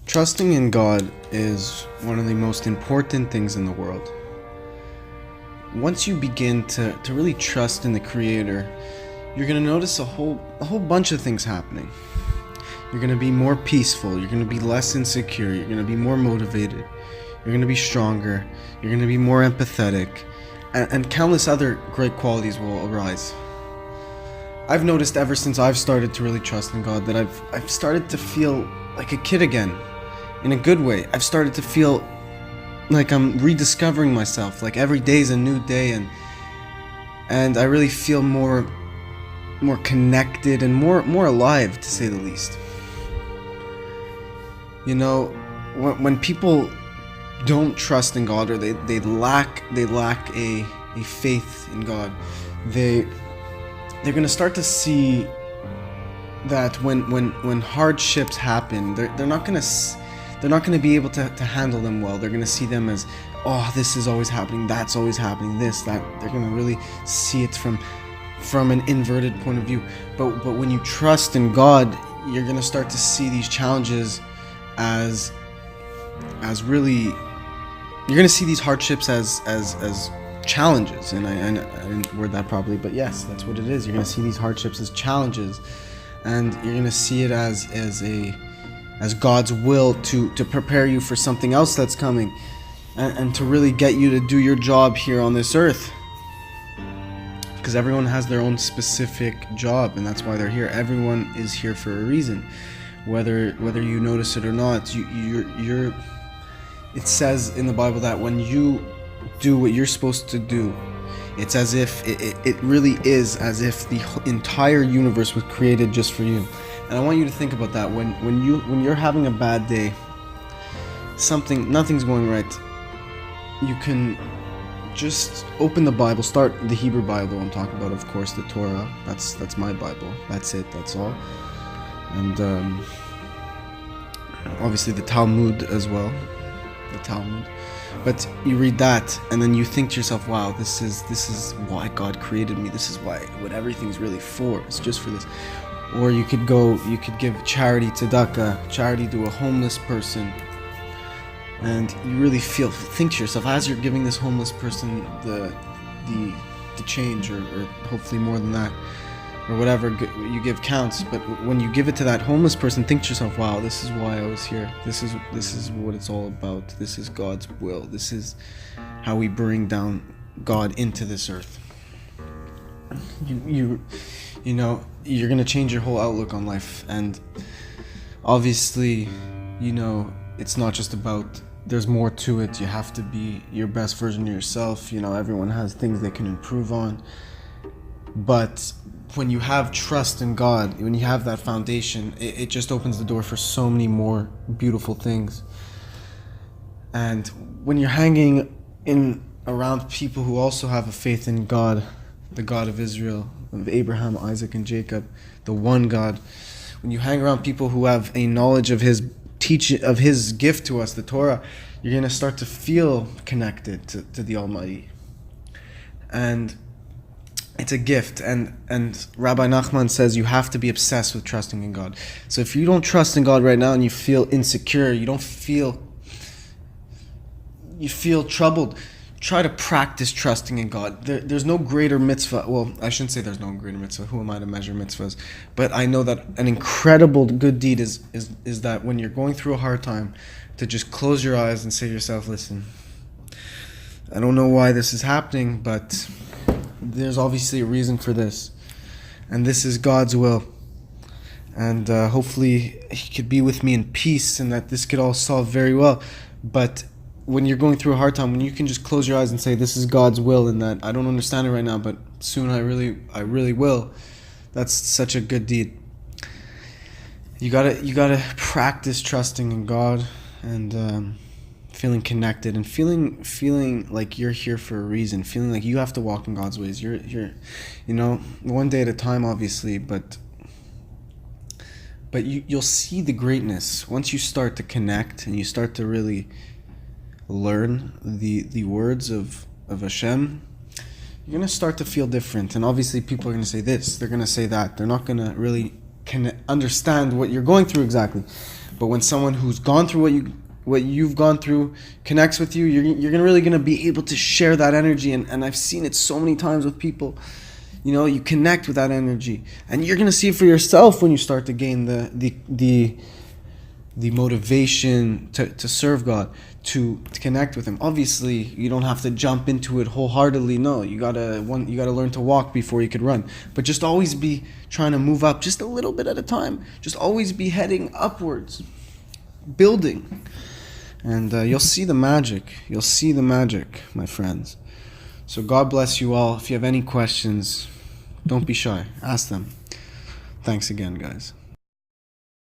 Trusting in God is one of the most important things in the world. Once you begin to really trust in the Creator, you're going to notice a whole bunch of things happening. You're going to be more peaceful, you're going to be less insecure, you're going to be more motivated, you're going to be stronger, you're going to be more empathetic, and countless other great qualities will arise. I've noticed ever since I've started to really trust in God that I've started to feel like a kid again, in a good way. I've started to feel like I'm rediscovering myself, like every day's a new day, and I really feel more connected and more alive, to say the least. You know, when people don't trust in God, or they lack a faith in God, they're gonna start to see that when hardships happen, they're not gonna be able to handle them well. They're gonna see them as, oh, this is always happening, that's always happening, this, that. They're gonna really see it from an inverted point of view. But when you trust in God, you're gonna start to see these challenges as really, you're gonna see these hardships as challenges. And I didn't word that properly, but yes, that's what it is. You're gonna see these hardships as challenges, and you're gonna see it as God's will to prepare you for something else that's coming, and to really get you to do your job here on this earth. Because everyone has their own specific job, and that's why they're here. Everyone is here for a reason, whether you notice it or not. You're it says in the Bible that when you do what you're supposed to do, it's as if it really is as if the entire universe was created just for you. And I want you to think about that. When you're having a bad day, nothing's going right, you can just open the Bible, start the Hebrew Bible. I'm talking about, of course, the Torah. That's my Bible. That's it. That's all. And obviously the Talmud as well. The Talmud. But you read that, and then you think to yourself, wow, this is why God created me. This is what everything's really for. It's just for this. Or you could give charity to tzedakah, charity to a homeless person. And you really think to yourself, as you're giving this homeless person the change, or hopefully more than that, or whatever you give counts. But when you give it to that homeless person, think to yourself, wow, this is why I was here. This is what it's all about. This is God's will. This is how we bring down God into this earth. You know, you're gonna change your whole outlook on life. And obviously, you know, it's not just about, there's more to it. You have to be your best version of yourself. You know, everyone has things they can improve on. But when you have trust in God, when you have that foundation, it just opens the door for so many more beautiful things. And when you're hanging around people who also have a faith in God, the God of Israel, of Abraham, Isaac, and Jacob, the one God, when you hang around people who have a knowledge of His teaching, of His gift to us, the Torah, you're going to start to feel connected to the Almighty. And it's a gift, and Rabbi Nachman says you have to be obsessed with trusting in God. So if you don't trust in God right now and you feel insecure, you feel troubled, try to practice trusting in God. There's no greater mitzvah. Well, I shouldn't say there's no greater mitzvah. Who am I to measure mitzvahs? But I know that an incredible good deed is that when you're going through a hard time, to just close your eyes and say to yourself, listen, I don't know why this is happening, but there's obviously a reason for this, and this is God's will, and hopefully He could be with me in peace, and that this could all solve very well. But when you're going through a hard time, when you can just close your eyes and say, this is God's will, and that I don't understand it right now, but soon I really will, that's such a good deed. You gotta practice trusting in God, and feeling connected, and feeling like you're here for a reason, feeling like you have to walk in God's ways. You're you know, one day at a time, obviously, but you'll see the greatness once you start to connect and you start to really learn the words of Hashem. You're gonna start to feel different, and obviously people are gonna say this, they're gonna say that. They're not gonna really understand what you're going through exactly. But when someone who's gone through what you've gone through connects with you, you're really gonna be able to share that energy. And I've seen it so many times with people. You connect with that energy, and you're gonna see it for yourself when you start to gain the motivation to serve God, to connect with Him. Obviously, you don't have to jump into it wholeheartedly. No, you gotta learn to walk before you could run. But just always be trying to move up, just a little bit at a time. Just always be heading upwards, building, and you'll see the magic. You'll see the magic, my friends. So God bless you all. If you have any questions, don't be shy. Ask them. Thanks again, guys.